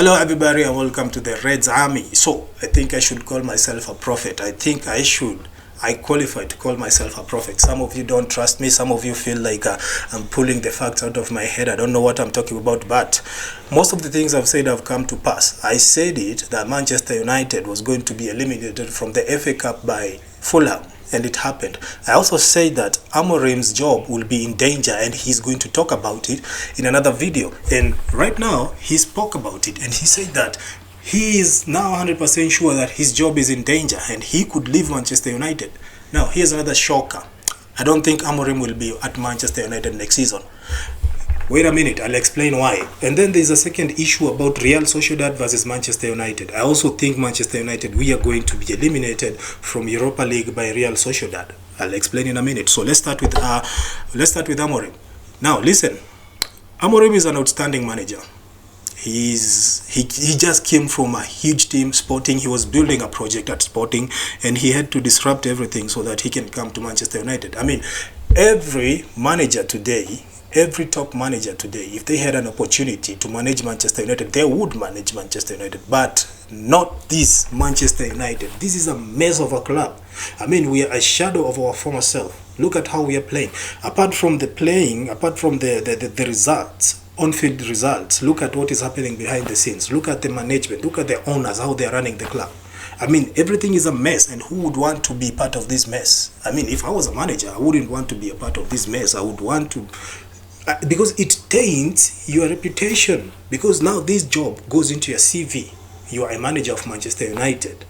Hello everybody and welcome to the Reds Army. So I think I should call myself a prophet. I qualify to call myself a prophet. Some of you don't trust me. Some of you feel like I'm pulling the facts out of my head. I don't know what I'm talking about, but most of the things I've said have come to pass. I said it that Manchester United was going to be eliminated from the FA Cup by Fulham, and it happened. I also said that Amorim's job will be in danger and he's going to talk about it in another video. And right now, he spoke about it and he said that he is now 100% sure that his job is in danger and he could leave Manchester United. Now, here's another shocker. I don't think Amorim will be at Manchester United next season. Wait a minute, I'll explain why. And then there's a second issue about Real Sociedad versus Manchester United. I also think Manchester United, we are going to be eliminated from Europa League by Real Sociedad. I'll explain in a minute. So let's start with Amorim. Now listen, Amorim is an outstanding manager. He just came from a huge team, Sporting. He was building a project at Sporting and he had to disrupt everything so that he can come to Manchester United. I mean, every top manager today, if they had an opportunity to manage Manchester United, they would manage Manchester United, but not this Manchester United. This is a mess of a club. I mean, we are a shadow of our former self. Look at how we are playing. Apart from the results, on-field results, look at what is happening behind the scenes. Look at the management. Look at the owners, how they are running the club. I mean, everything is a mess, and who would want to be part of this mess? I mean, if I was a manager, I wouldn't want to be a part of this mess. I would want to... because it taints your reputation, because now this job goes into your CV. You are a manager of Manchester United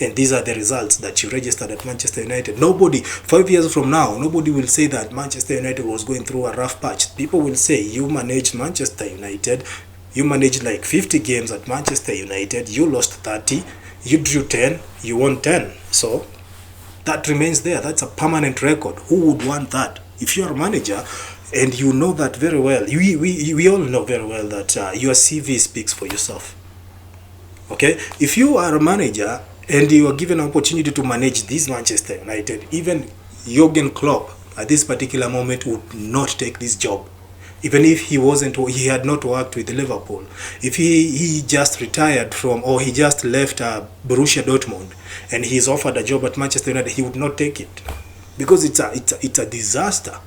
and these are the results that you registered at Manchester United. 5 years from now, nobody will say that Manchester United was going through a rough patch. People will say you managed Manchester United, you managed like 50 games at Manchester United, you lost 30, you drew 10, you won 10. So that remains there. That's a permanent record. Who would want that? If you're a manager, and you know that very well, we all know very well that your CV speaks for yourself. Okay, if you are a manager and you are given an opportunity to manage this Manchester United, even Jurgen Klopp at this particular moment would not take this job, even if he had not worked with Liverpool. If he just retired from, or he just left Borussia Dortmund and he's offered a job at Manchester United, he would not take it, because it's a disaster.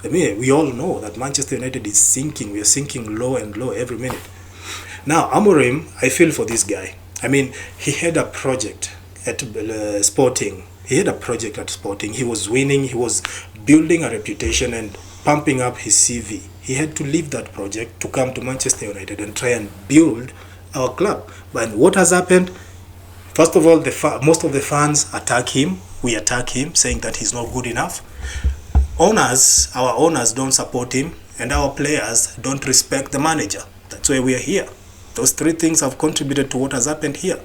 I mean, we all know that Manchester United is sinking. We are sinking low and low every minute. Now, Amorim, I feel for this guy. I mean, he had a project at Sporting. He was winning. He was building a reputation and pumping up his CV. He had to leave that project to come to Manchester United and try and build our club. But what has happened? First of all, most of the fans attack him. We attack him, saying that he's not good enough. Our owners don't support him, and our players don't respect the manager. That's why we are here. Those three things have contributed to what has happened here.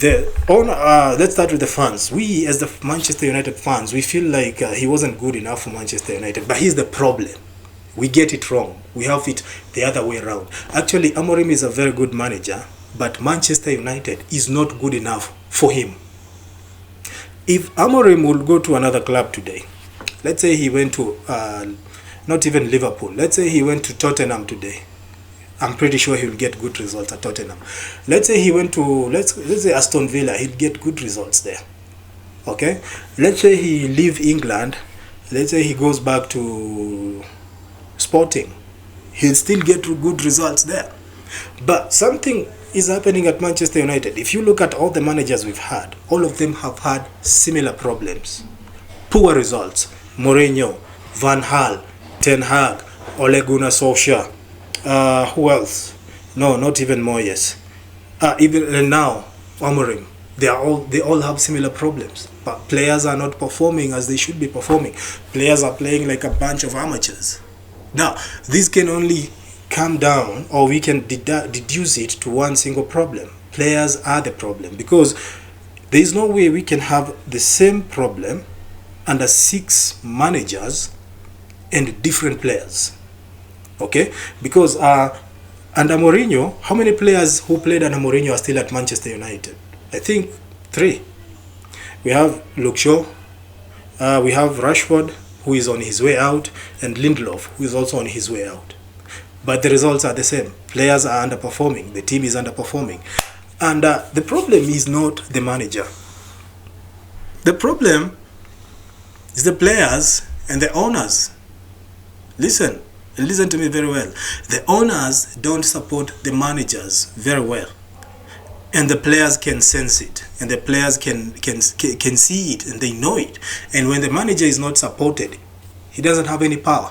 Let's start with the fans. We, as the Manchester United fans, we feel like he wasn't good enough for Manchester United. But here's the problem. We get it wrong. We have it the other way around. Actually, Amorim is a very good manager, but Manchester United is not good enough for him. If Amorim will go to another club today, let's say he went to, not even Liverpool, let's say he went to Tottenham today, I'm pretty sure he will get good results at Tottenham. Let's say he went to, let's say Aston Villa, he'll get good results there. Okay? Let's say he leave England, let's say he goes back to Sporting, he'll still get good results there. But something is happening at Manchester United. If you look at all the managers we've had, all of them have had similar problems. Poor results. Mourinho, Van Gaal, Ten Hag, Ole Gunnar Solskjaer. Who else? No, not even Moyes. Even now, Amorim. They all have similar problems. But players are not performing as they should be performing. Players are playing like a bunch of amateurs. Now, this can only come down, or we can deduce it to one single problem. Players are the problem, because there is no way we can have the same problem under 6 managers and different players. Okay, because under Mourinho, how many players who played under Mourinho are still at Manchester United? I think 3. We have Luke Shaw, we have Rashford, who is on his way out, and Lindelof, who is also on his way out. but the results are the same. Players are underperforming. The team is underperforming. And the problem is not the manager. The problem is the players and the owners. Listen to me very well. The owners don't support the managers very well. And the players can sense it, and the players can see it, and they know it. And when the manager is not supported, he doesn't have any power.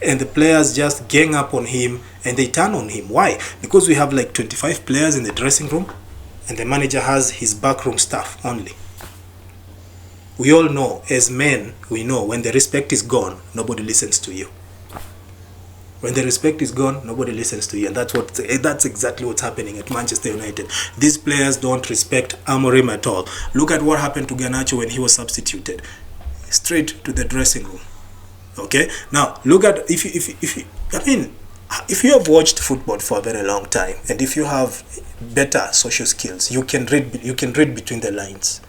And the players just gang up on him, and they turn on him. Why? Because we have like 25 players in the dressing room, and the manager has his backroom staff only. We all know, as men, we know when the respect is gone, nobody listens to you. When the respect is gone, nobody listens to you. And that's exactly what's happening at Manchester United. These players don't respect Amorim at all. Look at what happened to Garnacho when he was substituted. Straight to the dressing room. Okay? Now, look at, if you have watched football for a very long time, and if you have better social skills, you can read between the lines.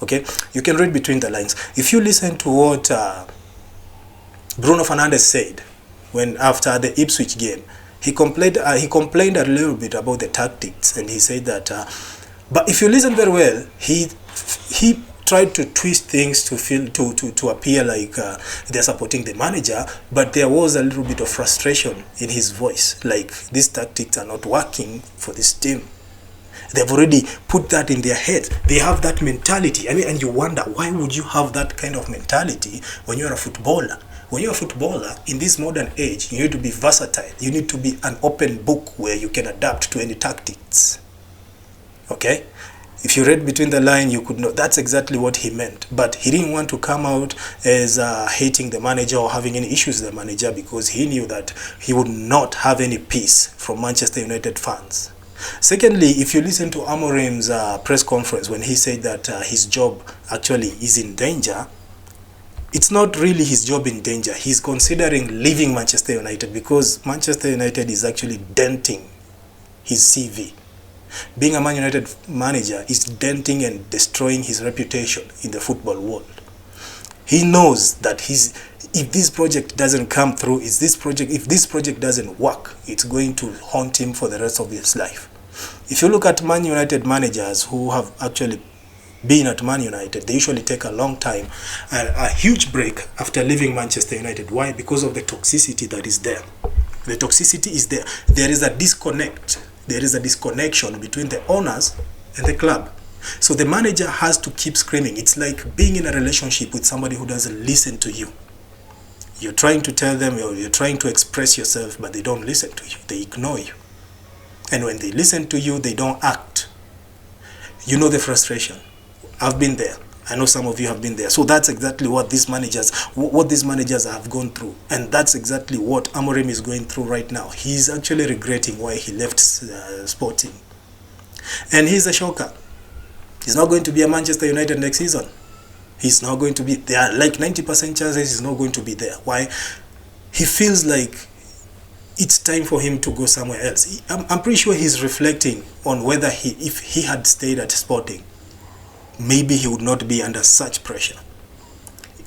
Okay? You can read between the lines. If you listen to what Bruno Fernandes said, when after the Ipswich game, he complained a little bit about the tactics, and he said that but if you listen very well, he tried to twist things to appear like they're supporting the manager, but there was a little bit of frustration in his voice, like these tactics are not working for this team. They've already put that in their heads. They have that mentality. And you wonder, why would you have that kind of mentality when you're a footballer? When you're a footballer, in this modern age, you need to be versatile. You need to be an open book where you can adapt to any tactics. Okay? If you read between the line, you could know that's exactly what he meant. But he didn't want to come out as hating the manager or having any issues with the manager, because he knew that he would not have any peace from Manchester United fans. Secondly, if you listen to Amorim's press conference when he said that his job actually is in danger, it's not really his job in danger. He's considering leaving Manchester United because Manchester United is actually denting his CV. Being a Man United manager is denting and destroying his reputation in the football world. He knows that if this project doesn't come through, if this project doesn't work, it's going to haunt him for the rest of his life. If you look at Man United managers who have actually being at Man United, they usually take a long time, a huge break after leaving Manchester United. Why? Because of the toxicity that is there. The toxicity is there. There is a disconnect. There is a disconnection between the owners and the club. So the manager has to keep screaming. It's like being in a relationship with somebody who doesn't listen to you. You're trying to tell them, you're trying to express yourself, but they don't listen to you. They ignore you. And when they listen to you, they don't act. You know the frustration. I've been there. I know some of you have been there. So that's exactly what these managers have gone through. And that's exactly what Amorim is going through right now. He's actually regretting why he left Sporting. And he's a shocker. He's not going to be at Manchester United next season. He's not going to be there. Like 90% chances he's not going to be there. Why? He feels like it's time for him to go somewhere else. I'm pretty sure he's reflecting on whether if he had stayed at Sporting, maybe he would not be under such pressure.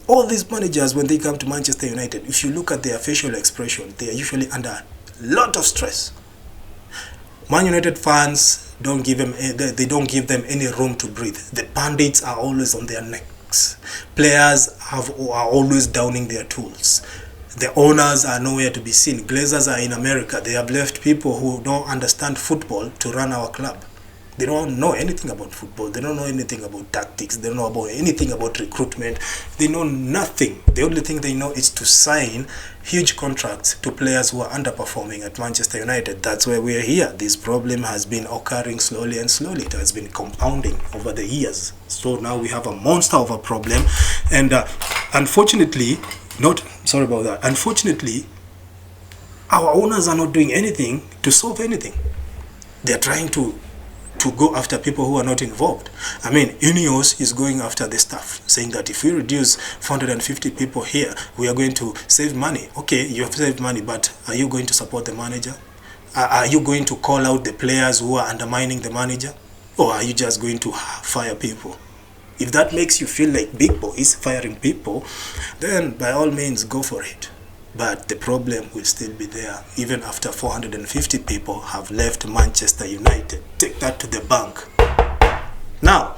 All these managers, when they come to Manchester United, if you look at their facial expression, they are usually under a lot of stress. Man United fans don't give them any room to breathe. The bandits are always on their necks. Players are always downing their tools. The owners are nowhere to be seen. Glazers are in America. They have left people who don't understand football to run our club. They don't know anything about football. They don't know anything about tactics. They don't know about anything about recruitment. They know nothing. The only thing they know is to sign huge contracts to players who are underperforming at Manchester United. That's why we are here. This problem has been occurring slowly and slowly. It has been compounding over the years. So now we have a monster of a problem. And unfortunately, our owners are not doing anything to solve anything. They're trying to go after people who are not involved. I mean, Ineos is going after the staff, saying that if we reduce 450 people here, we are going to save money. Okay, you have saved money, but are you going to support the manager? Are you going to call out the players who are undermining the manager? Or are you just going to fire people? If that makes you feel like big boys firing people, then by all means go for it. But the problem will still be there even after 450 people have left Manchester United. Take that to the bank. Now,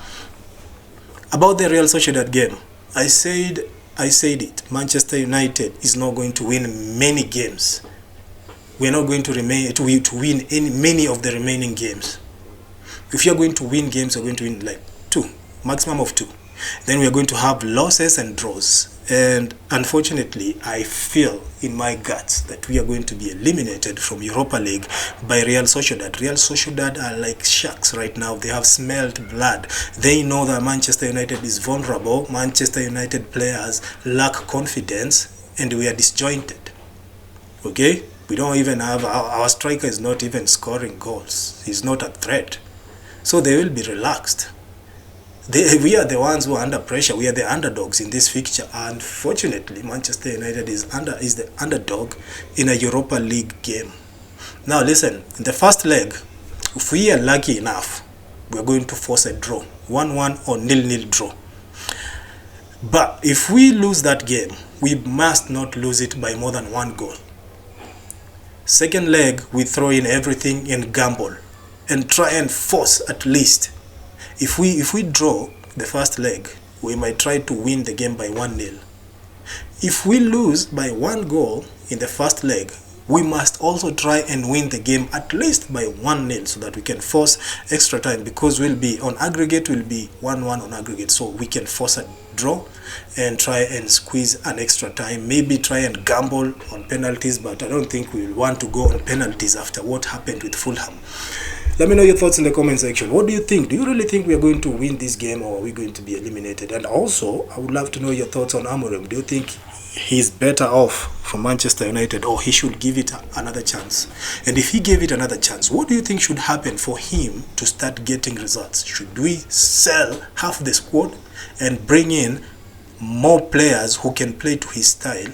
about the Real Sociedad game, I said it. Manchester United is not going to win many games. We are not going to win many of the remaining games. If you are going to win games, you're going to win like 2, maximum of 2. Then we are going to have losses and draws. And unfortunately, I feel in my guts that we are going to be eliminated from Europa League by Real Sociedad. Real Sociedad are like sharks right now. They have smelled blood. They know that Manchester United is vulnerable. Manchester United players lack confidence, and we are disjointed. Okay? We don't even have, our striker is not even scoring goals. He's not a threat. So they will be relaxed. We are the ones who are under pressure. We are the underdogs in this fixture. Unfortunately, Manchester United is the underdog in a Europa League game. Now listen, in the first leg, if we are lucky enough, we are going to force a draw, 1-1 or 0-0 draw. But if we lose that game, we must not lose it by more than 1 goal. Second leg, we throw in everything and gamble and try and force at least. If we draw the first leg, we might try to win the game by 1-0. If we lose by 1 goal in the first leg, we must also try and win the game at least by 1-0 so that we can force extra time, because we'll be on aggregate, will be 1-1 on aggregate, so we can force a draw and try and squeeze an extra time, maybe try and gamble on penalties, but I don't think we will want to go on penalties after what happened with Fulham. Let me know your thoughts in the comment section. What do you think? Do you really think we are going to win this game, or are we going to be eliminated? And also, I would love to know your thoughts on Amorim. Do you think he's better off from Manchester United, or he should give it another chance? And if he gave it another chance, what do you think should happen for him to start getting results? Should we sell half the squad and bring in more players who can play to his style,